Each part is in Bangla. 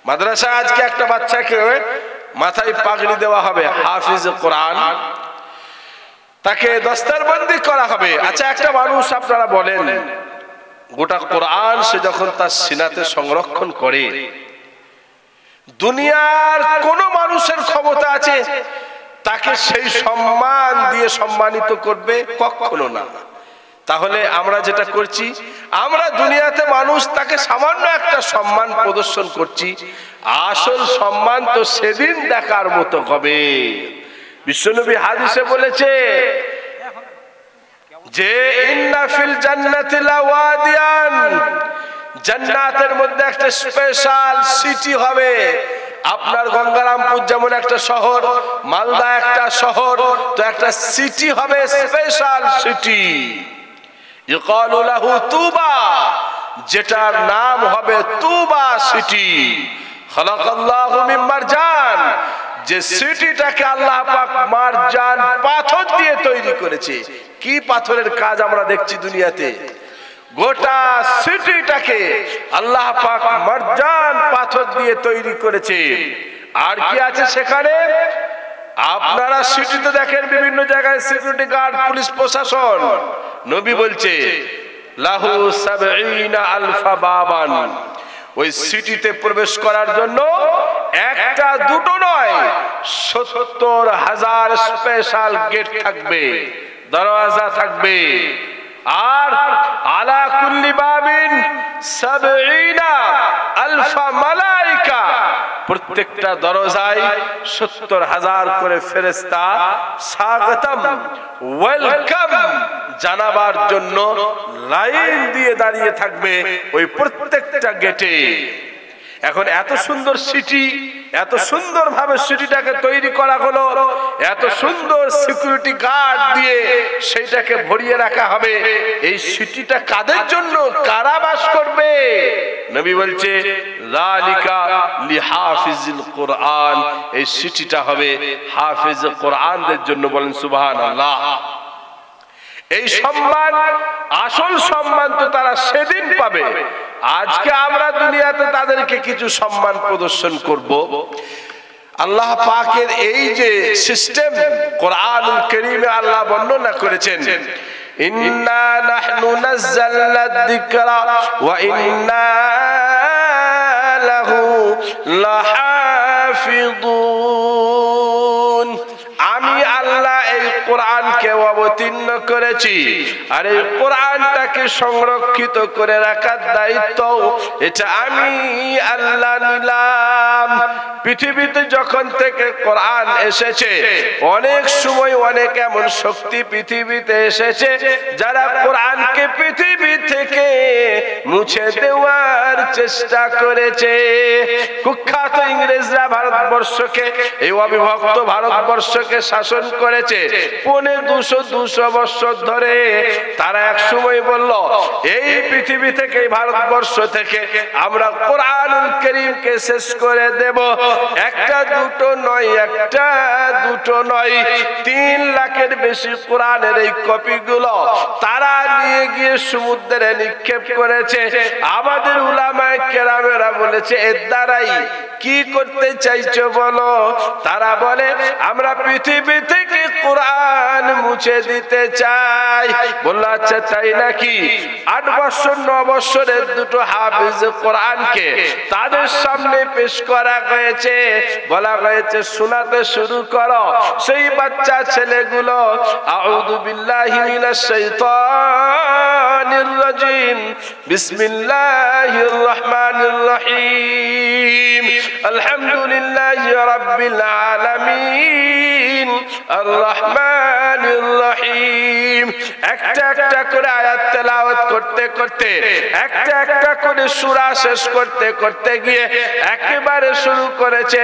মাদ্রাসা আজকে একটা বাচ্চাকে মাথায় পাগড়ি দেওয়া হবে, হাফিজ কোরআন, তাকে দস্তারবন্দি করা হবে। আচ্ছা, একটা মানুষ আপনারা বলেন, গোটা কোরআন সে যখন তার সিনাতে সংরক্ষণ করে, দুনিয়ার কোন মানুষের ক্ষমতা আছে তাকে সেই সম্মান দিয়ে সম্মানিত করবে? কখনো না। তাহলে আমরা যেটা করছি, আমরা দুনিয়াতে মানুষ তাকে সামান্য একটা সম্মান প্রদর্শন করছি, আসল সম্মান তো সেদিন দেখার মতো হবে। বিশ্বনবী হাদিসে বলেছে যে ইন্না ফিল জান্নাতি লাওয়াদিয়ান, জান্নাতের মধ্যে একটা স্পেশাল সিটি হবে। আপনার গঙ্গারামপুর যেমন একটা শহর, মালদা একটা শহর, তো একটা সিটি হবে, স্পেশাল সিটি, ইকালু লাহু তুবা, যেটার নাম হবে তুবা সিটি। খালাকাল্লাহু মিন মারজান, যে সিটিটাকে আল্লাহ পাক মারজান পাথর দিয়ে তৈরি করেছে। কি পাথরের কাজ আমরা দেখছি দুনিয়াতে, গোটা সিটিটাকে আল্লাহ পাক মারজান পাথর দিয়ে তৈরি করেছে। আর কি আছে সেখানে? আপনারা সিটিতে দেখেন বিভিন্ন জায়গায় সিকিউরিটি গার্ড, পুলিশ প্রশাসন। নবী বলছে লাহু সাবঈনা আলফা বাবান, ওই সিটিতে প্রবেশ করার জন্য একটা দুটো নয়, ৭০,০০০ স্পেশাল গেট থাকবে, দরওয়াজা থাকবে। আর আলা কুল্লি বাবিন সাবঈনা আলফা মালাইকা, প্রত্যেকটা দরজায় ৭০,০০০ করে ফেরেশতা স্বাগতম, ওয়েলকাম জানাবার জন্য লাইন দিয়ে দাঁড়িয়ে থাকবে ওই প্রত্যেকটা গেটে। এখন এত সুন্দর সিটি, এত সুন্দর ভাবে সিটিটাকে তৈরি করা হলো, এত সুন্দর সিকিউরিটি গার্ড দিয়ে সেইটাকে ভরিয়ে রাখা হবে। এই সিটিটা কাদের জন্য, কারা বাস করবে? নবী বলছে যালিকা লিহাফিজিল কোরআন, এই সিটিটা হবে হাফিজ কোরআনদের জন্য। বলেন সুবহানাল্লাহ। এই সম্মান, আসল সম্মান তো তারা সেদিন পাবে। আজকে আমরা দুনিয়াতে তাদেরকে কিছু সম্মান প্রদর্শন করব। আল্লাহ পাকের এই যে সিস্টেম কোরআনুল কারীমে আল্লাহ বর্ণনা করেছেন, ইন্না নাহনু নাযালনা যিকরা ওয়া ইন্না লাহু লাহাফিযুন। আমি আল্লাহ এই কোরআনকে অবতীর্ণ করেছি, আর এই কোরআনটাকে সংরক্ষিত করে রাখার দায়িত্ব এটা আমি আল্লাহ নিলাম। পৃথিবীতে যখন থেকে কোরআন এসেছে, অনেক সময় অনেক এমন শক্তি পৃথিবীতে এসেছে যারা কোরআনকে পৃথিবী থেকে মুছে দেওয়ার চেষ্টা করেছে। কুখ্যাত ইংরেজরা ভারতবর্ষকে, এই অবিভক্ত ভারতবর্ষকে শাসন করেছে ২৫০ বছর ধরে। তারা এক সময় বলল এই পৃথিবী থেকে, এই ভারতবর্ষ থেকে আমরা কোরআনুল কারীমকে শেষ করে দেব। একটা দুটো নয়, একটা দুটো নয়, ৩ লাখের বেশি কোরআনের এই কপিগুলো তারা নিয়ে গিয়ে সমুদ্রে নিক্ষেপ করেছে। আমাদের উলামায়ে কেরামেরা বলেছে এর দ্বারাই কি করতে চাইছো বলো? তারা বলে আমরা পৃথিবী থেকে কোরআন মুছে দিতে চাই। বলল আচ্ছা তাই নাকি? ৮ বছর ৯ বছরের দুটো হাফিজ কোরআনকে তাদের সামনে পেশ করা হয়েছে, বলা হয়েছে শোনাতে শুরু করো। সেই বাচ্চা ছেলেগুলো আউযু বিল্লাহি মিনাশ শাইতানির রাজিম, বিসমিল্লাহির রহমানির রহিম, আলহামদুলিল্লাহি রাব্বিল আলামিন, আর রহমানির রহিম। একটা একটা করে আয়াত তেলাওয়াত করতে করতে, একটা একটা করে সূরা শেষ করতে করতে গিয়ে একেবারে শুরু করেছে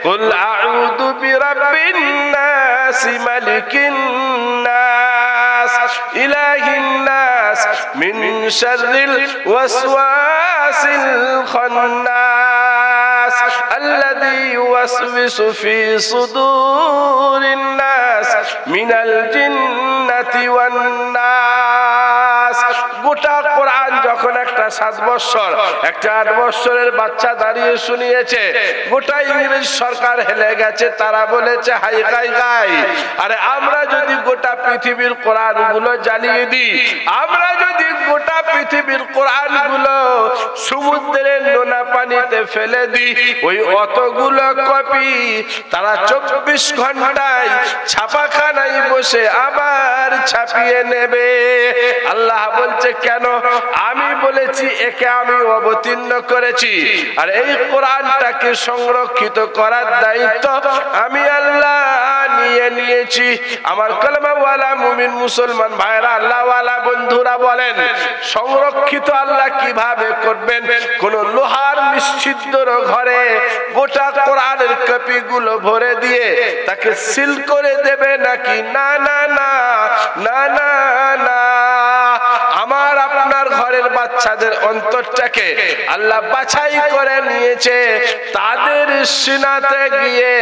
কুল আউযু বিরাব্বিন নাস, মালিকিন নাস, ইলাহিন নাস, মিন শাররিল ওয়াসওয়াসিল খান্নাস, আল্লাযী ইউওয়াসওয়িসু ফি সুদুরিন নাস মিনাল জিন্নাতি ওয়ান নাস। গোটা কোরআন যখন একটা 7 বছর একটা 8 বছরের বাচ্চা দাঁড়িয়ে শুনিয়েছে, গোটা ইংরেজ সরকার হেলে গেছে। তারা বলেছে হাই গাই গাই, আরে আমরা যদি গোটা পৃথিবীর কোরআন গুলো জ্বালিয়ে দিই, আমরা যদি গোটা পৃথিবীর কোরআন গুলো সমুদ্রের নোনা পানিতে ফেলে দিই, ওই অতগুলো কপি তারা 24 ঘন্টায় ছাপাখানায় বসে আবার ছাপিয়ে নেবে। আল্লাহ বলছে কেন? আমি বলেছি একে আমি অবতীর্ণ করেছি, আর এই কোরআনটাকে সংরক্ষিত করার দায়িত্ব আমি আল্লাহ নিয়ে নিয়েছি। আমার কালেমাওয়ালা মুমিন মুসলমান ভাইরা, আল্লাহওয়ালা বন্ধুরা বলেন, সংরক্ষিত আল্লাহ কিভাবে করবেন? কোন লোহার নিশ্চিদ্র ঘরে গোটা কোরআনের কপিগুলো ভরে দিয়ে তাকে সিল করে দেবে নাকি? না না না না না না, আমার আপনার ঘরের বাচ্চাদের অন্তরটাকে আল্লাহ বাছাই করে নিয়েছে। তাদের সিনাতে গিয়ে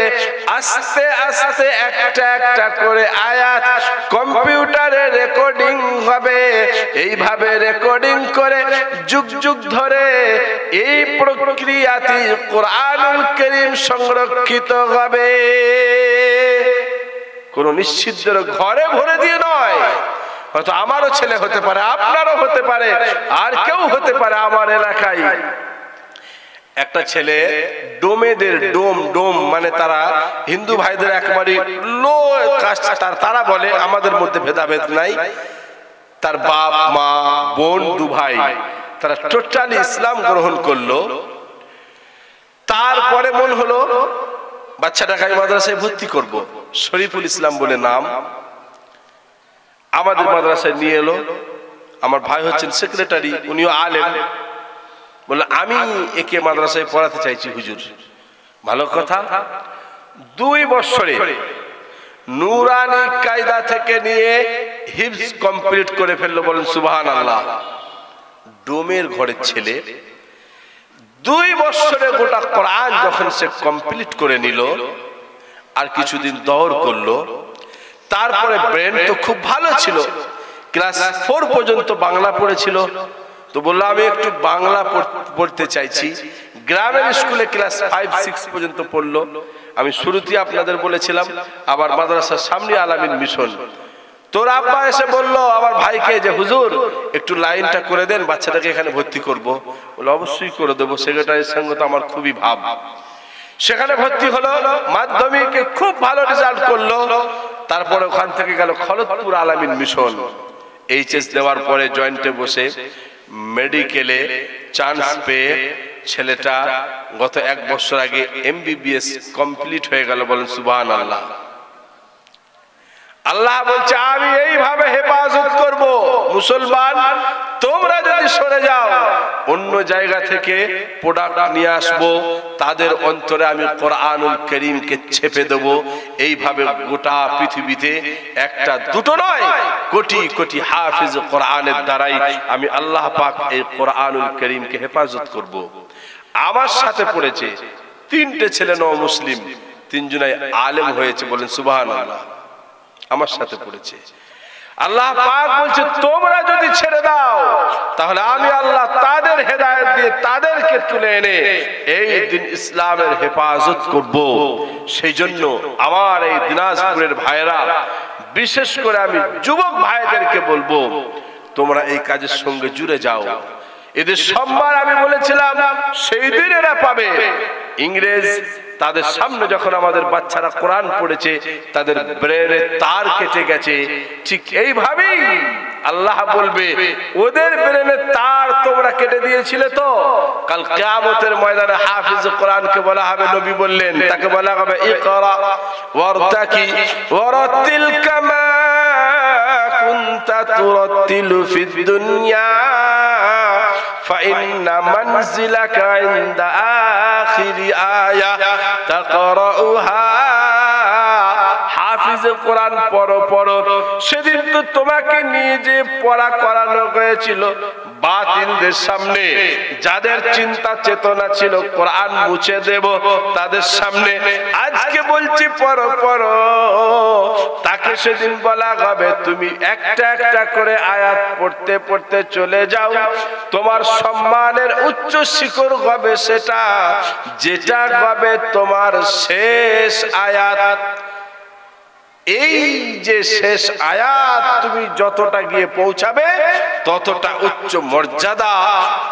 আস্তে আস্তে একটা একটা করে আয়াত কম্পিউটারে রেকর্ডিং হবে। এইভাবে রেকর্ডিং করে যুগ যুগ ধরে এই প্রক্রিয়াতে কোরআনুল কারীম সংরক্ষিত হবে। কোন নিশ্চিদ্র ঘরে ভরে দিয়ে নয়। হয়তো আমারও ছেলে হতে পারে, আপনারও হতে পারে, আর কেউ হতে পারে। আমার এলাকায় একটা ছেলে ডোমেদের ডোম মানে তারা হিন্দু ভাইদের একেবারে লো কাস্ট, তারা বলে আমাদের মধ্যে ভেদাভেদ নাই। তার বাপ মা বোন 2 ভাই, তারা টোটালি ইসলাম গ্রহণ করলো। তারপরে মন হলো বাচ্চাটাকে আমি মাদ্রাসায় ভর্তি করব। শরীফুল ইসলাম বলে নাম, আমাদের মাদ্রাসায় নিয়ে এলো। আমার ভাই হচ্ছেন সেক্রেটারি, উনিও আলেম। বললো আমি একে মাদ্রাসায় পড়াতে চাইছি হুজুর। ভালো কথা। 2 বছরে নুরানি কায়দা থেকে নিয়ে হিফজ কমপ্লিট করে ফেললো। বলেন সুবহানাল্লাহ। ডোমের ঘরের ছেলে 2 বছরে গোটা কোরআন যখন সে কমপ্লিট করে নিল, আর কিছুদিন দৌড় করলো, তারপরে ব্রেন তো খুব ভালো ছিল, ক্লাস 4 পর্যন্ত বাংলা পড়েছিল। তো বললো আমি একটু বাংলা পড়তে চাইছি। গ্রামের স্কুলে ক্লাস 5-6 পর্যন্ত পড়লো। আমি শুরুতে আপনাদের বলেছিলাম, আবার মাদ্রাসার সামনে আলামিন মিশন। তোর আব্বা এসে বললো আমার ভাইকে যে হুজুর একটু লাইনটা করে দেন, বাচ্চাটাকে এখানে ভর্তি করব। বলে অবশ্যই করে দেবো, সেক্রেটারির সঙ্গে তো আমার খুবই ভাব। সেখানে ভর্তি হলো, মাধ্যমিকে খুব ভালো রেজাল্ট করলো। তারপরে ওখান থেকে গেল খলতপুর আলামিন মিশন। এইচএস দেওয়ার পরে জয়েন্টে বসে মেডিকেলে চান্স পেয়ে ছেলেটা গত 1 বছর আগে এমবিবিএস কমপ্লিট হয়ে গেল। বলেন সুবহানাল্লাহ। আল্লাহ বলছে আমি এইভাবে হেফাজত করব। মুসলমান তোমরা যদি সরে যাও, অন্য জায়গা থেকে প্রোডাক্ট নিয়ে আসবো, তাদের অন্তরে আমি কোরআনুল কারীমকে ছেপে দেব। এইভাবে গোটা পৃথিবীতে একটা দুটো নয়, কোটি কোটি হাফিজ কোরআনের দ্বারাই আমি আল্লাহ পাক এই কোরআনুল কারীমকে হেফাজত করব। আমার সাথে পড়েছে 3টে ছেলে নও মুসলিম, 3 জনাই আলেম হয়েছে। বলেন সুবহানাল্লাহ। আমার সাথে পড়েছে। আল্লাহ পাক বলছে তোমরা যদি ছেড়ে দাও, তাহলে আমি আল্লাহ তাদের হেদায়েত দিয়ে তাদেরকে তুলে এনে এই দিন ইসলামের হেফাজত করব। সেই জন্য আমার এই দিনাজপুরের ভাইরা, বিশেষ করে আমি যুবক ভাইদেরকে বলবো, তোমরা এই কাজের সঙ্গে জুড়ে যাও। এদের সম্মান আমি বলেছিলাম সেই দিন এরা পাবে। ইংরেজ তাদের সামনে যখন আমাদের বাচ্চারা কোরআন পড়েছে, তাদের ব্রেনের তার কেটে গেছে। ঠিক এইভাবেই আল্লাহ বলবে ওদের ব্রেনের তার তোমরা কেটে দিয়েছিলে, তো কাল কিয়ামতের ময়দানে হাফিজ কোরআনকে বলা হবে, নবী বললেন তাকে বলা হবে ইকরা ওয়ারতাকি ওয়ারাতিল কামা কুনতা তুরাতিলু ফিদ দুনিয়া فإن منزلك عند آخر آية تقرأها। হাফিজ কোরআন পড়ো পড়ো, সেদিন তো তোমাকে নিয়ে যে পড়া করানো হয়েছিল বাতিলদের সামনে, যাদের চিন্তা চেতনা ছিল কোরআন মুছে দেব তাদের সামনে আজকে বলছি পড়ো পড়ো, তাকে সেদিন বলা হবে তুমি একটা একটা করে আয়াত পড়তে পড়তে চলে যাও, তোমার সম্মানের উচ্চ শিখর হবে সেটা যেটা হবে তোমার শেষ আয়াত। এই যে শেষ আয়াত তুমি যতটা গিয়ে পৌঁছাবে ততটা উচ্চ মর্যাদা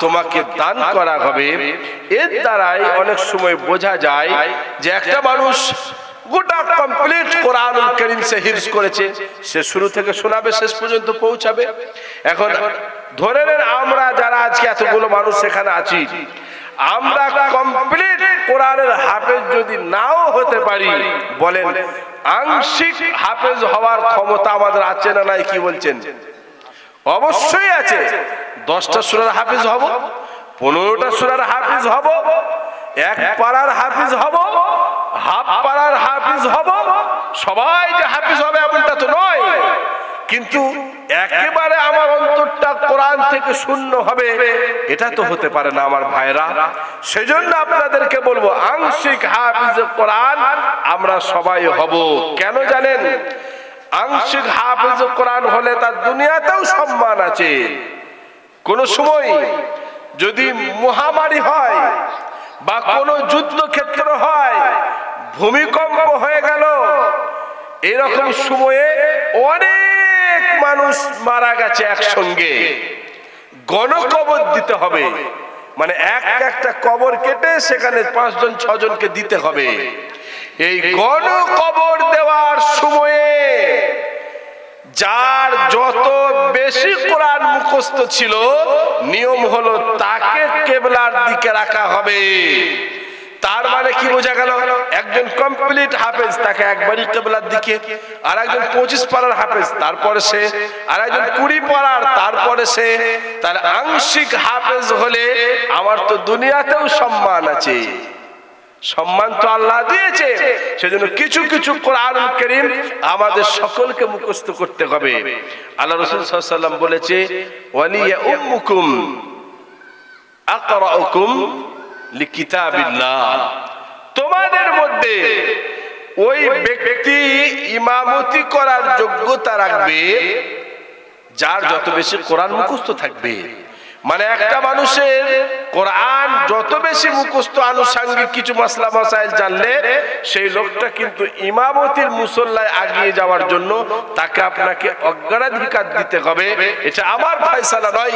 তোমাকে দান করা হবে। এর দ্বারাই অনেক সময় বোঝা যায় যে একটা মানুষ গোটা কমপ্লিট কোরআনুল কারীম সে হিফজ করেছে, সে শুরু থেকে শোনাবে শেষ পর্যন্ত পৌঁছাবে। এখন ধরে নেন আমরা যারা আজকে এতগুলো মানুষ সেখানে আছি, আমরা কমপ্লিট কোরআনের হাফেজ যদি নাও হতে পারি, বলেন আংশিক হাফেজ হওয়ার ক্ষমতা আমাদের আছে না নাই? কি বলছেন? অবশ্যই আছে। 10টা সূরার হাফেজ হব, 15টা সূরার হাফেজ হব, এক পারার হাফেজ হব, হাফ পারার হাফেজ হব। সবাই যে হাফেজ হবে এমনটা তো নয়, কিন্তু একেবারে আমার অন্তরটা কোরআন থেকে শূন্য হবে এটা তো হতে পারে না আমার ভাইরা। সেজন্য আপনাদেরকে বলবো আংশিক হাফেজ কোরআন আমরা সবাই হব। কেন জানেন? আংশিক হাফেজ কোরআন হলে তার দুনিয়াতেও সম্মান আছে। কোন সময় যদি মহামারী হয় বা কোন যুদ্ধক্ষেত্র হয়, ভূমিকম্প হয়ে গেল, এরকম সময়ে অনেক মানুষ মারা গেছে একসঙ্গে, গণকবর দিতে হবে, মানে একটা কবর কেটে সেখানে 5 জন 6 জনকে দিতে হবে। এই গণকবর দেওয়ার সময়ে যার যত বেশি কোরআন মুখস্থ ছিল, নিয়ম হলো তাকে কিবলার দিকে রাখা হবে। তার মানে কি বোঝা গেল? একজন কমপ্লিট হাফেজ তাকে একবারই কিবলার দিকে, আর একজন 25 পারার হাফেজ তারপরে সে, আর একজন 20 পারার তারপরে সে। তার আংশিক হাফেজ হলে আমার তো দুনিয়াতেও সম্মান আছে, সম্মান তো আল্লাহ দিয়েছে। সেজন্য কিছু কিছু কোরআনুল কারীম আমাদের সকলকে মুখস্থ করতে হবে। আল্লাহ রাসূল সাল্লাল্লাহু আলাইহি ওয়াসাল্লাম বলেছে, ওয়ালিয়া উম্মুকুম আকরাউকুম লিকিতাবিল্লাহ, তোমাদের মধ্যে ওই ব্যক্তি ইমামতি করার যোগ্যতা রাখবে যার যত বেশি কোরআন মুখস্থ থাকবে। মানে একটা মানুষের কোরআন যত বেশি মুখস্থ, আনুষঙ্গিক কিছু মাসলা মাসাইল জানলে সেই লোকটা কিন্তু ইমামতির মুসল্লায় এগিয়ে যাওয়ার জন্য তাকে আপনাকে অগ্রাধিকার দিতে হবে। এটা আমার ফয়সালা নয়,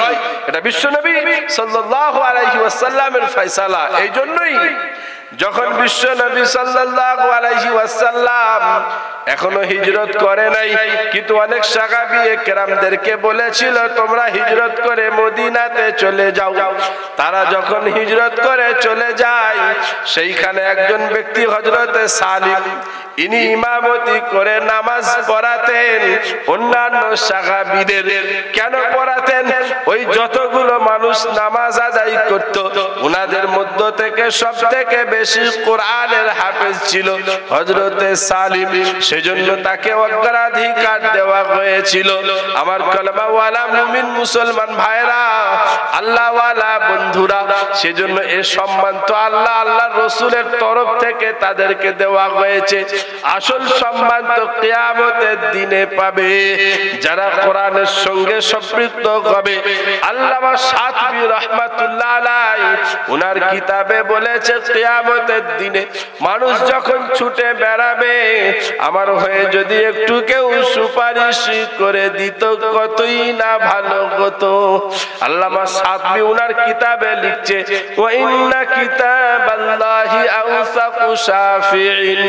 এটা বিশ্বনবী সাল্লাল্লাহু আলাইহি ওয়াসাল্লামের ফয়সালা। এই জন্যই যখন বিশ্বনবী সাল্লাল্লাহু আলাইহি ওয়াসাল্লাম এখনো হিজরত করে নাই, কিন্তু অনেক সাহাবী কেরামদেরকে বলেছিল তোমরা হিজরত করে মদিনাতে চলে যাও। তারা যখন হিজরত করে চলে যায়, সেইখানে একজন ব্যক্তি হযরতে সালিম, ইনি ইমামতি করে নামাজ পড়াতেন অন্যান্য সাহাবীদের। কেন পড়াতেন? ওই যতগুলো মানুষ নামাজ আদায় করত, ওনাদের মধ্য থেকে সবথেকে বেশি কোরআনের হাফেজ ছিল হযরতে সালিম। সেজন্য তাকে অগ্রাধিকার দেওয়া হয়েছিল। আমার কলমাওয়ালা মুমিন মুসলমান ভাইরা, আল্লাহওয়ালা বন্ধুরা, সেজন্য এই সম্মান তো আল্লাহর রাসূলের তরফ থেকে তাদেরকে দেওয়া হয়েছে। আসল সম্মান তো কিয়ামতের দিনে পাবে যারা কোরআনের সঙ্গে সম্পৃক্ত হবে। আল্লামা শাতিবী রাহমাতুল্লাহ আলাইহি ওনার কিতাবে বলেছে, কিয়ামতের দিনে মানুষ যখন ছুটে বেড়াবে, আমার হয়ে যদি একটু কেউ সুপারিশ করে দিত কতই না ভালো হতো। আল্লামা শাতিবী ওনার কিতাবে লিখছে, ওয়া ইন্না কিতাবাল্লাহি আওসাকু শাফিঈন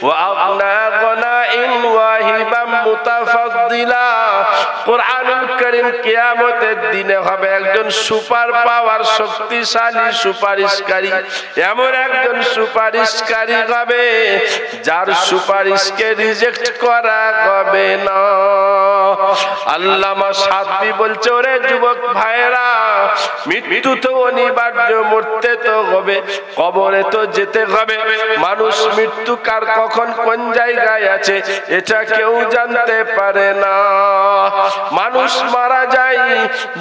ওয়া আগনা গনাইন ওয়াহিবাম মুতাফাদ্দিলা। কোরআনুল কারীম কিয়ামতের দিনে হবে একজন সুপার পাওয়ার শক্তিশালী সুপারিশকারী। এমন একজন সুপারিশকারী হবে যার সুপারিশকে রিজেক্ট করা হবে না। আল্লামা শাতিবী বলছে, ওরে যুবক ভাইরা, মৃত্যু তো অনিবার্য, মরতে তো হবে, কবরে তো যেতে হবে। মানুষ মৃত্যু কার কখন কোন জায়গায় আছে এটা কেউ জানতে পারে না। মানুষ মারা যায় নাই,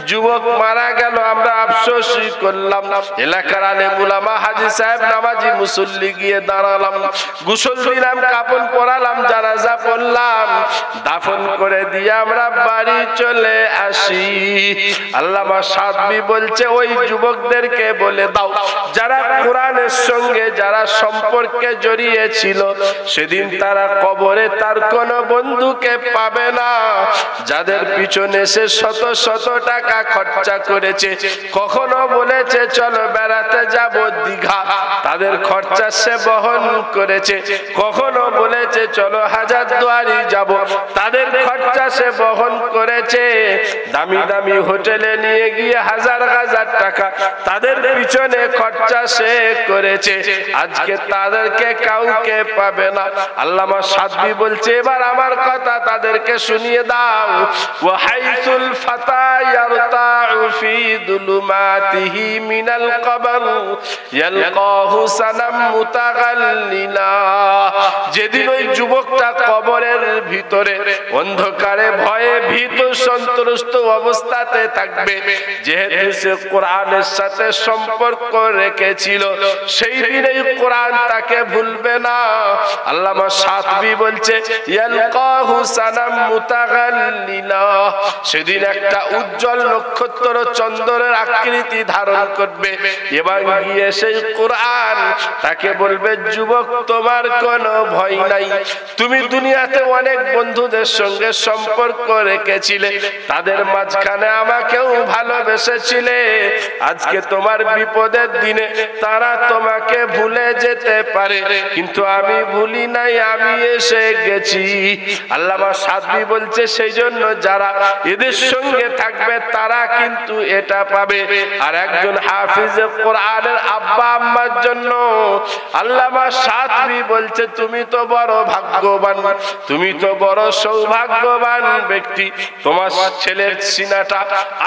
যুবক মারা গেল, আমরা আফসোস করলাম। এলাকার আলেম উলামা, হাজী সাহেব, নামাজি মুসল্লি গিয়ে দাঁড়ালাম, গোসল দিলাম, কাফন পরালাম, জানাজা পড়লাম, দাফন করে দিয়ে আমরা বাড়ি চলে আসি। আল্লামা সাদবী বলছে ওই যুবকদেরকে বলে দাও যারা কোরআনের সঙ্গে যারা সম্পর্কে জড়িয়ে ছিল, সেদিন তারা কবরে তার কোন বন্ধুকে পাবে না। যাদের পিছনে সে শত শত টাকা খরচা করেছে, কখনো বলেছে চলো বেড়াতে যাব দীঘা, তাদের খরচা সে বহন করেছে, কখনো বলেছে চলো হাজারদুয়ারি যাব, তাদের খরচা সে বহন করেছে, দামি দামি হোটেলে নিয়ে গিয়ে হাজার হাজার টাকা তাদের পিছনে খরচা সে করেছে। আজকে তাদেরকে কাউকে পাবে না। আল্লামা সাদবী বলছে এবার আমার কথা তাদেরকে শুনিয়ে দাও। ওয়াহাইসুল ফাতা ইয়ারতাউ ফি দুলুমাতিহি মিনাল কবর ইয়ালকাহু সানাম মুতাগাল্লিলা। যেদিন ওই যুবকটা কবরের ভিতরে অন্ধকারে ভয়ে ভীত সন্ত্রস্ত অবস্থাতে থাকবে, যেহেতু সে কোরআনের সাথে সম্পর্ক রেখেছিল, সেই দিন এই কোরআন তাকে ভুলবে না। আল্লামা সাদবী বলছে ইয়ালকাহু সানাম মুতাগাল্লিলা, সেদিন একটা উজ্জ্বল নক্ষত্র চন্দ্রের আকৃতি ধারণ করবে, এবার গিয়ে সেই কোরআন তাকে বলবে যুবক তোমার কোনো ভয় নাই, তুমি দুনিয়াতে অনেক বন্ধুদের সঙ্গে সম্পর্ক রেখেছিলে, তাদের মাঝখানে আমাকেও ভালোবেসেছিলে, আজকে তোমার বিপদের দিনে তারা তোমাকে ভুলে যেতে পারে, কিন্তু আমি ভুলি নাই, আমি এসে গেছি। আল্লামা সাদবী বলছে সেই জন্য যারা এদের সঙ্গে থাকবে তারা কিন্তু এটা পাবে। আর একজন হাফিজ কোরআনের আব্বা আম্মার জন্য আল্লামা সাদবী বলছে তুমি তো বড় ভাগ্যবান, তুমি তো বড় সৌভাগ্যবান ব্যক্তি, তোমার ছেলের সিনাটা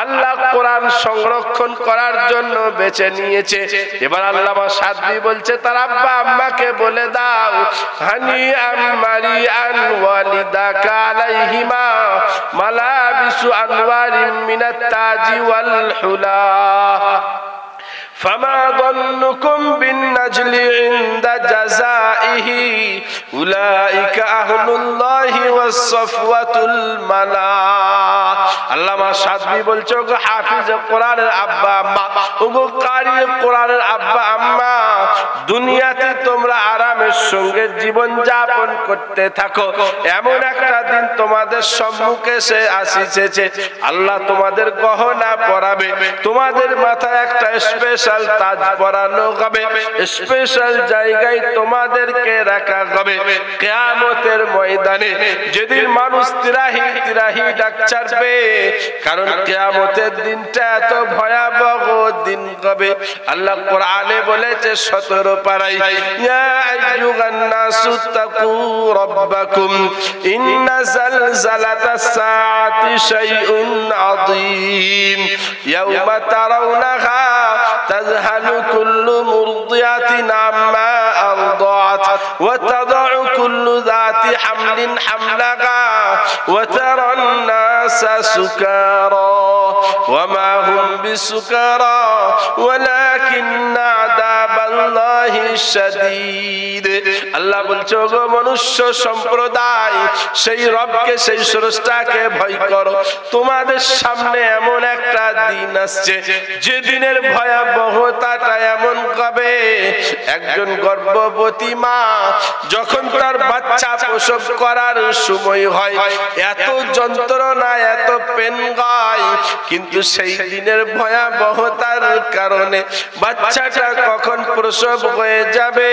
আল্লাহ কোরআন সংরক্ষণ করার জন্য বেছে নিয়েছে। এবার আল্লামা সাদবী বলছে তার আব্বা আম্মাকে বলে দাও হানিআন মারিআন ওয়ালিদাকা আলাইহিমা মালাবিসু আনওয়ারিম মিনাত তাজি ওয়াল হুলা فما ظنكم بالنجل عند جزائه أولئك أهل الله والصفوة الملا। আল্লামা সাদবী বলছো গো হাফিজ কোরআনের আব্বা আম্মা, ওগো কারি কোরআনের আব্বা আম্মা, দুনিয়াতে তোমরা আরামের সঙ্গে জীবন যাপন করতে থাকো, এমন একটা দিন তোমাদের সম্মুখে সে আসিছে, আল্লাহ তোমাদের গহনা পরাবে, তোমাদের মাথায় একটা স্পেশাল তাজ পরানো হবে, স্পেশাল জায়গায় তোমাদেরকে রাখা হবে কিয়ামতের ময়দানে, যেদিন মানুষ তিরাহি তিরাহি ডাক ছাড়বে, কারণ কিয়ামতের দিনটা এত ভয়াবহ দিন হবে। আল্লাহ কোরআনে বলেছে 17 পারায় ইয়া আইয়ুহান নাসু তাকু রাব্বাকুম ইন্না জালজালাতাস সাআতি শাইউন আযীম ইয়াওমা তারাউনাহা তাযহালু কুল্লু মুরদিয়াতিন আম্মা আরদাআত ওয়া তাদউ কুল্লু যাতি হামলিন হামলাহা ওয়া তারান নাসা সুকারা ওয়া মা হুম বিসুকারা ওয়ালাকিন্না আযাবাল্লাহি শাদীদ। আল্লাহ বলছে গো মনুষ্য সম্প্রদায়, সেই রবকে সেই স্রষ্টাকে ভয় করো, তোমাদের সামনে এমন একটা দিন আসছে যে দিনের ভয়াবহতাটা এমন হবে, একজন গর্ভবতী মা যখন তার বাচ্চা প্রসব করার সময় হয় এত যন্ত্রণা এত পেন গায়, কিন্তু সেই দিনের ভয়াবহতার কারণে বাচ্চাটা কখন প্রসব হয়ে যাবে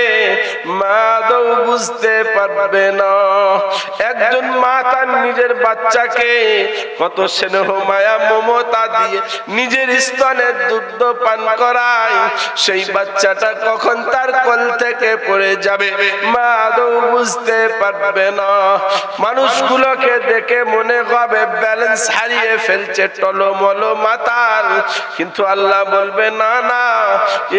মা তো বুঝতে পারবে না। একজন মা তার নিজের বাচ্চাকে কত স্নেহ মায়া মমতা দিয়ে নিজের স্তনের দুধ পান করায়, সেই বাচ্চাটা কখন তার কোল থেকে পড়ে যাবে মা তো বুঝতে পারবে না। মানুষগুলোকে দেখে মনে হবে ব্যালেন্স হারিয়ে ফেলছে, টলমল মাতাল, কিন্তু আল্লাহ বলবে না না,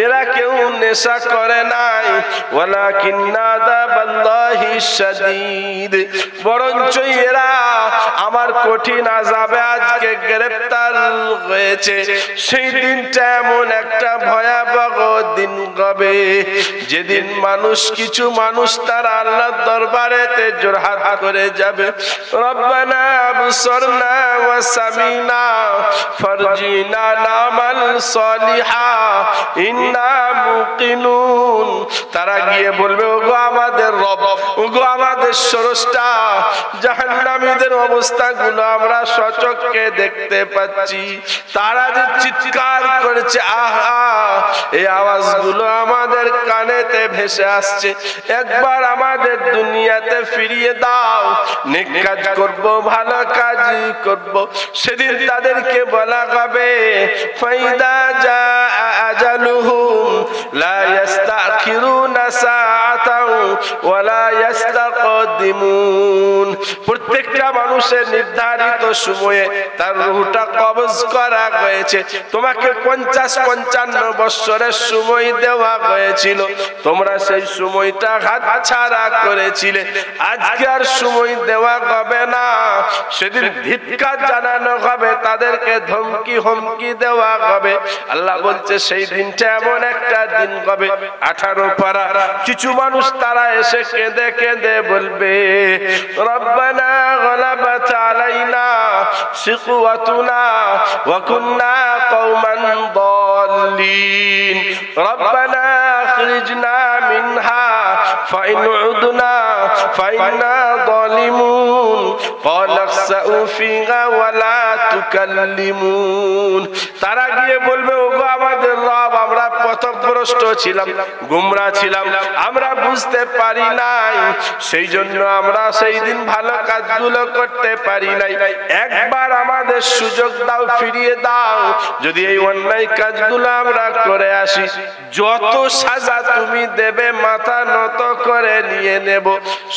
এরা কেউ নেশা করে নাই, ওয়ালাকিন ওয়ালাকিন্না আযাবাল্লাহি শাদীদ, বরঞ্চ এরা আমার কঠিন আযাবে আজকে গ্রেফতার হয়েছে। সেই দিনটা এমন একটা ভয়াবহ দিন হবে যেদিন কিছু মানুষ তারা আল্লাহর দরবারেতে জোরহাত করে যাবে, রব্বানা আবসারনা ওয়া সামিনা ফারজিনা নামাল সালিহা ইন্না মুকিনুন। তারা গিয়ে বলবে, ওগো আমাদের রব, ওগো আমাদের স্রষ্টা, জাহান্নামীদের অবস্থাগুলো আমরা সচক্ষে দেখতে পাচ্ছি। তারা যে চিৎকার করেছে, আহা, এই আওয়াজগুলো আমাদের কানেতে ভেসে আসছে, একবার আমাদের দুনিয়াতে ফিরিয়ে দাও, নেক কাজ করব, ভালো কাজ করব। সেদিন তাদেরকে বলা হবে, ফাইদা জা আজালুহুম লা ইস্তাখিরুনা সাআতাও ওয়া লা ইস্তাকদিমুন। প্রত্যেকটা মানুষের নির্ধারিত সময়ে তার রূহটা কবজ করা হয়েছে। তোমাকে 50-55 বছরের সময় দেওয়া হয়েছিল, তোমরা সেই সময়টা হাতছাড়া করেছিলে। আজকে আর সময় দেওয়া হবে না, সেদিন ধিক্কার জানানো হবে, তাদেরকে ধমকি হুমকি দেওয়া হবে। আল্লাহ বলছে সেই দিনটা এমন একটা দিন হবে। 18 পারা কিছু মানুষ তারা এসে কেঁদে কেঁদে বলবে, রব্বানা গলাবাত আলাইনা শিকওয়াতুনা ওয়া কুননা কওমান দাল্লিন রব্বানা আখরিজনা মিনহা ফাইন উদনা ফাইন্না যালিমুন ক্বালা ইখসাউ ফিহা ওয়া লা তুকাল্লিমুন। তারা গিয়ে বলবে, ওগো আমাদের রব, আমরা পথভ্রষ্ট ছিলাম, গোমরা ছিলাম, আমরা বুঝতে পারি নাই, সেই জন্য আমরা সেই দিন ভালো কাজগুলো করতে পারি নাই। একবার আমাদের সুযোগ দাও, ফিরিয়ে দাও, যদি এই অন্যায় কাজগুলো আমরা করে আসি, যত সাজা তুমি দেবে মাথা নত করে নিয়ে নেব।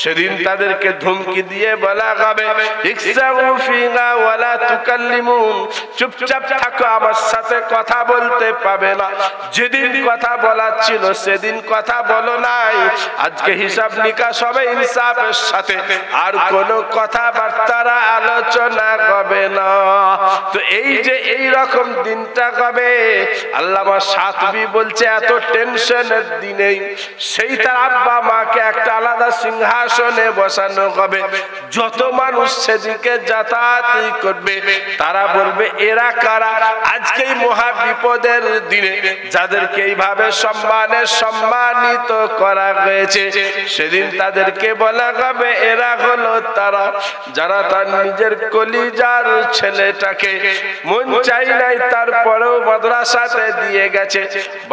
সেদিন তাদেরকে ধমকি দিয়ে বলা হবে, ইখসাউ ফিহা ওয়া লা তুকাল্লিমুন, চুপচাপ থাকো, আমার সাথে কথা বলতে পাবে না। যেদিন কথা বলার ছিল সেদিন কথা বলো নাই, আজকে হিসাব নিকাশ হবে ইনসাফের সাথে, আর কোনো কথাবার্তা আলোচনা হবে না। তো এই যে এই রকম দিনটা হবে, আল্লামা সাতবী বলছে এত টেনশনের দিনে সেই তার আব্বা মাকে একটা আলাদা সিংহাসনে বসানো হবে। যত মানুষ সেদিকে যাতায়াত করবে তারা বলবে, এরা কারা? আজকে মহা বিপদের দিনে যাদেরকে এইভাবে সম্মানিত করা হয়েছে, সেদিন তাদেরকে বলা হবে, এরা হলো তারা যারা তার নিজের কলিজার ছেলেটাকে মন চাই নাই তারপরেও মাদ্রাসাতে দিয়ে গেছে।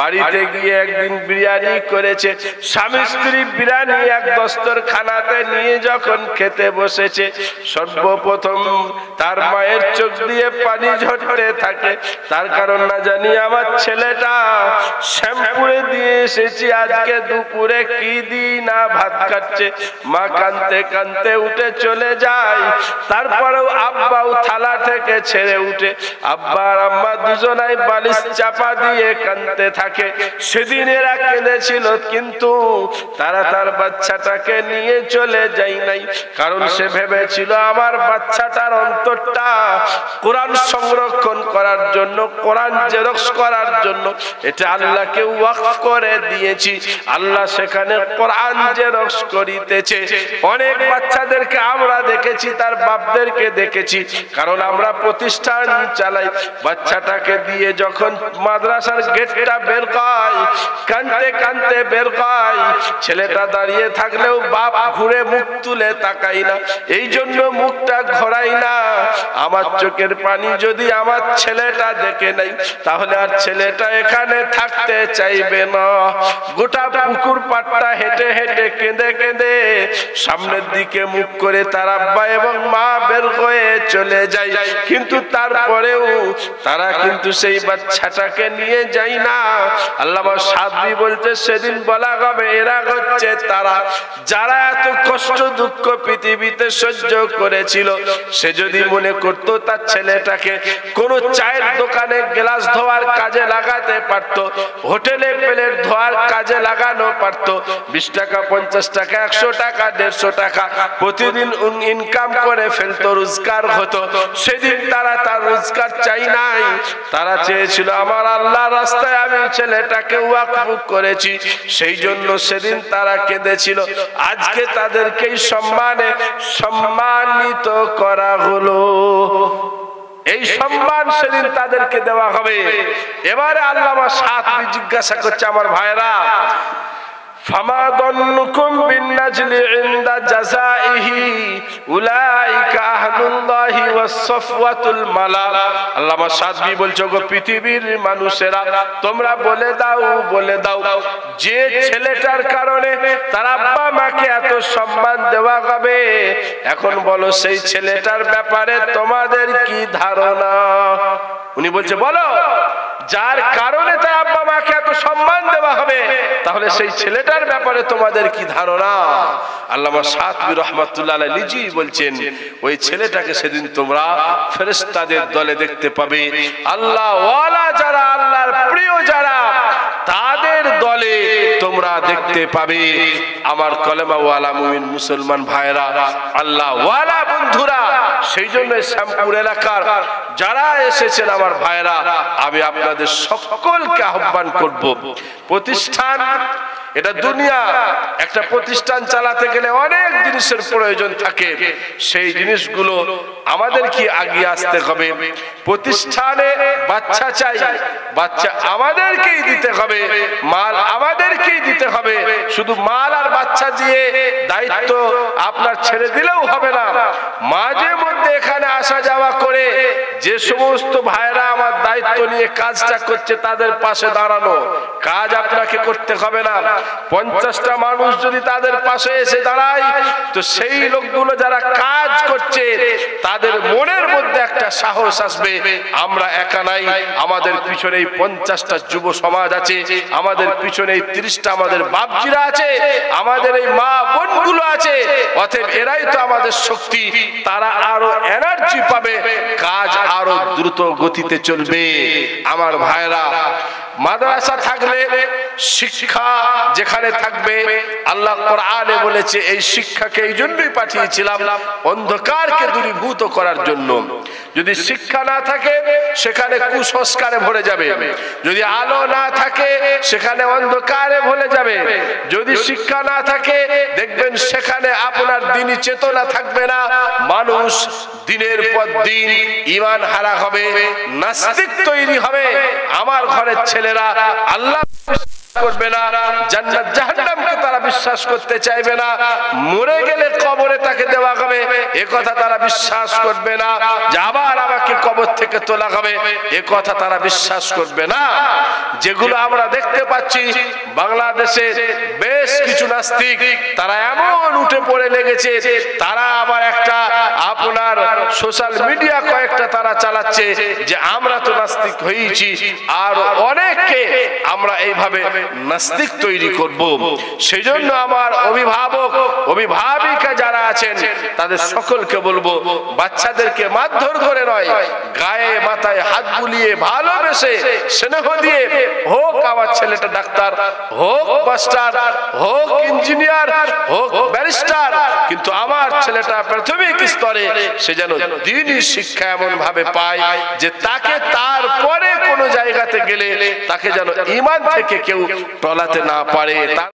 বাড়িতে গিয়ে একদিন বিরিয়ানি করেছে, স্বামী স্ত্রী বিরিয়ানি এক দস্তরখানাতে নিয়ে যখন খেতে বসেছে, সর্বপ্রথম তার মায়ের চোখ দিয়ে পানি ঝরতে থাকে। তার কারণ না জানি আমার ছেলেটা শ্যাম্পুরে দিয়ে এসেছি, আজকে দুপুরে কি দিই না ভাত খাচ্ছে। মা কাঁদতে কাঁদতে উঠে চলে যায়। তারপরেও আব্বাও থালা থেকে ছেড়ে উঠে, আব্বা আর আম্মা দুজনাই বালিশ চাপা দিয়ে কাঁদতে থাকে। সেদিন এরা কেঁদেছিল, কিন্তু তারা তার বাচ্চাটাকে নিয়ে চলে যায় নাই, কারণ সে ভেবেছিল আমার বাচ্চাটার অন্তরটা কোরআন সংরক্ষণ করার জন্য, কোরআন জেরক্স করার জন্য এটা আল্লাহকে ওয়াকফ করে দিয়েছি, আল্লাহ সেখানে কোরআন জেরক্স করিতেছে। অনেক বাচ্চাদেরকে আমরা দেখেছি, তার বাপদেরকে দেখেছি, কারণ আমরা প্রতিষ্ঠান চালাই। বাচ্চাটাকে দিয়ে যখন মাদ্রাসার গেটটা বের হয়, কাঁদতে কাঁদতে বের হয়, ছেলেটা দাঁড়িয়ে থাকলেও বাপ ঘুরে মুখ তুলে তাকাই না, এই জন্য মুখটা ঘোরাই না। আমার চোখের পানি যদি আমার ছেলেটা দেখে নাই, তাহলে আর ছেলেটা এখানে থাকতে চাইবে না। গোটা পুকুর পাড়টা হেঁটে হেঁটে কেঁদে কেঁদে সামনের দিকে মুখ করে তার আব্বা এবং মা বের হয়ে চলে যায়, কিন্তু তারপরেও তারা কিন্তু সেই বাচ্চাটাকে নিয়ে যায় না। আল্লামা সাদবী বলতে সেদিন বলা হবে, এরা হচ্ছে তারা যারা এত কষ্ট দুঃখ পৃথিবীতে সহ্য করেছিল। সে যদি মনে করতো তার ছেলেটাকে কোনো চায়ের দোকানে গ্লাস ধোয়ার কাজে লাগাতে পারতো, হোটেল হোটেলে প্লেট ধোয়ার কাজে লাগানো পারতো, 20 টাকা 50 টাকা 100 টাকা 150 টাকা প্রতিদিন ইনকাম করে ফেলতো, রোজগার হতো। সেদিন তারা তার রোজগার চাই নাই, তারা চেয়েছিল আমার আল্লাহর রাস্তায় আমি ছেলেটাকে ওয়াকফ করেছি, সেই জন্য সেদিন তারা কেঁদেছিল। আজকে তাদেরকেই সম্মানিত করা হলো, এই সম্মান সেদিন তাদেরকে দেওয়া হবে। এবারে আল্লামা সাতবী জিজ্ঞাসা করছে, আমার ভাইরা, ফামা দন্নুকুম বিন্নাজলি ইনদা জাযাইহি উলাইকা আহলুল্লাহি ওয়াস সাফওয়াতুল মালা। আল্লামা সাদবী বলছো, গো পৃথিবীর মানুষেরা, তোমরা বলে দাও যে ছেলেটার কারণে তার আব্বা মাকে এত সম্মান দেওয়া হবে, এখন বলো সেই ছেলেটার ব্যাপারে তোমাদের কি ধারণা? উনি বলছে, বলো যার কারণে তার আব্বা মাকে এত সম্মান দেওয়া হবে, তাহলে সেই ছেলেটার ব্যাপারে তোমাদের কি ধারণা? আল্লামা সাতবী রাহমাতুল্লাহ আলাইহি নিজেই বলছেন, ওই ছেলেটাকে সেদিন তোমরা ফেরেশতাদের দলে দেখতে পাবে। আল্লাহ ওয়ালা যারা, আল্লাহর প্রিয় যারা, তাদের দলে তোমরা দেখতে পাবে। আমার কলেমা ওয়ালা মুমিন মুসলমান ভাইরা, আল্লাহ ওয়ালা বন্ধুরা, সেই জন্য শ্যামপুর এলাকার যারা এসেছেন আমার ভাইরা, আমি আপনাদের সকলকে আহ্বান করব, প্রতিষ্ঠান এটা দুনিয়া, একটা প্রতিষ্ঠান চালাতে গেলে অনেক জিনিসের প্রয়োজন থাকে, সেই জিনিসগুলো আমাদের কি আগিয়ে আসতে হবে। প্রতিষ্ঠানে বাচ্চা চাই, বাচ্চা আমাদেরকেই দিতে হবে, মাল আমাদেরকেই দিতে হবে। শুধু মাল আর বাচ্চা দিয়ে দায়িত্ব আপনার ছেড়ে দিলেও হবে না। মাঝে মধ্যে এখানে আসা যাওয়া করে যে সমস্ত ভাইরা আমার দায়িত্ব নিয়ে কাজটা করছে, তাদের পাশে দাঁড়ানো, কাজ আপনাকে করতে হবে না। 50টা মানুষ যদি তাদের পাশে এসে দাঁড়ায়, তো সেই লোকগুলো যারা কাজ করছে তাদের মনের মধ্যে একটা সাহস আসবে, আমরা একা নাই, আমাদের পিছনে 50টা যুব সমাজ আছে, আমাদের পিছনে 30টা আমাদের বাপজিরা আছে, আমাদের এই মা বোনগুলো আছে, অতএব এরাই তো আমাদের শক্তি। তারা আরো এনার্জি পাবে, কাজ আরো দ্রুত গতিতে চলবে। আমার ভাইরা, মাদ্রাসা থাকলে শিক্ষা যেখানে থাকবে, আল্লাহ কোরআনে বলেছে এই শিক্ষাকে এই জন্যই পাঠিয়েছিলাম, অন্ধকারকে দূরীভূত করার জন্য। যদি শিক্ষা না থাকে সেখানে কুসংস্কারে ভরে যাবে, যদি আলো না থাকে সেখানে অন্ধকারে ভরে যাবে, যদি শিক্ষা না থাকে দেখবেন সেখানে আপনার দ্বীনি চেতনা থাকবে না, মানুষ দিনের পর দিন ঈমান হারা হবে, নাস্তিক তৈরি হবে। আমার ঘরের ছেলেরা আল্লাহ করবে না, জান্নাত জাহান্নামকে তারা বিশ্বাস করতে চাইবে না, মরে গেলে কবরে তাকে দেওয়া হবে এ কথা তারা বিশ্বাস করবে না, যে আবার আমাকে কবর থেকে তোলা হবে এ কথা তারা বিশ্বাস করবে না। যেগুলো আমরা দেখতে পাচ্ছি বাংলাদেশে বেশ কিছু নাস্তিক, তারা এমন উঠে পড়ে লেগেছে, তারা আবার একটা আপনার সোশ্যাল মিডিয়া কয়েকটা তারা চালাচ্ছে যে আমরা তো নাস্তিক হয়েছি, আর অনেককে আমরা এইভাবে নাস্তিক তৈরি করব। সেই জন্য আমার অভিভাবক অভিভাবিকা যারা আছেন তাদের সকলকে বলবো, বাচ্চাদেরকে মারধর করে নয়, গায়ে মাথায় হাত বুলিয়ে ভালোবেসে স্নেহ দিয়ে, হোক আমার ছেলেটা ডাক্তার, হোক মাস্টার, হোক ইঞ্জিনিয়ার, হোক ব্যারিস্টার, কিন্তু আমার ছেলেটা প্রাথমিক স্তরে সে যেন দ্বীনি শিক্ষা এমন ভাবে পায় যে তাকে তারপরে কোনো জায়গাতে গেলে তাকে যেন ঈমান থেকে কেউ টলাতে না পারে।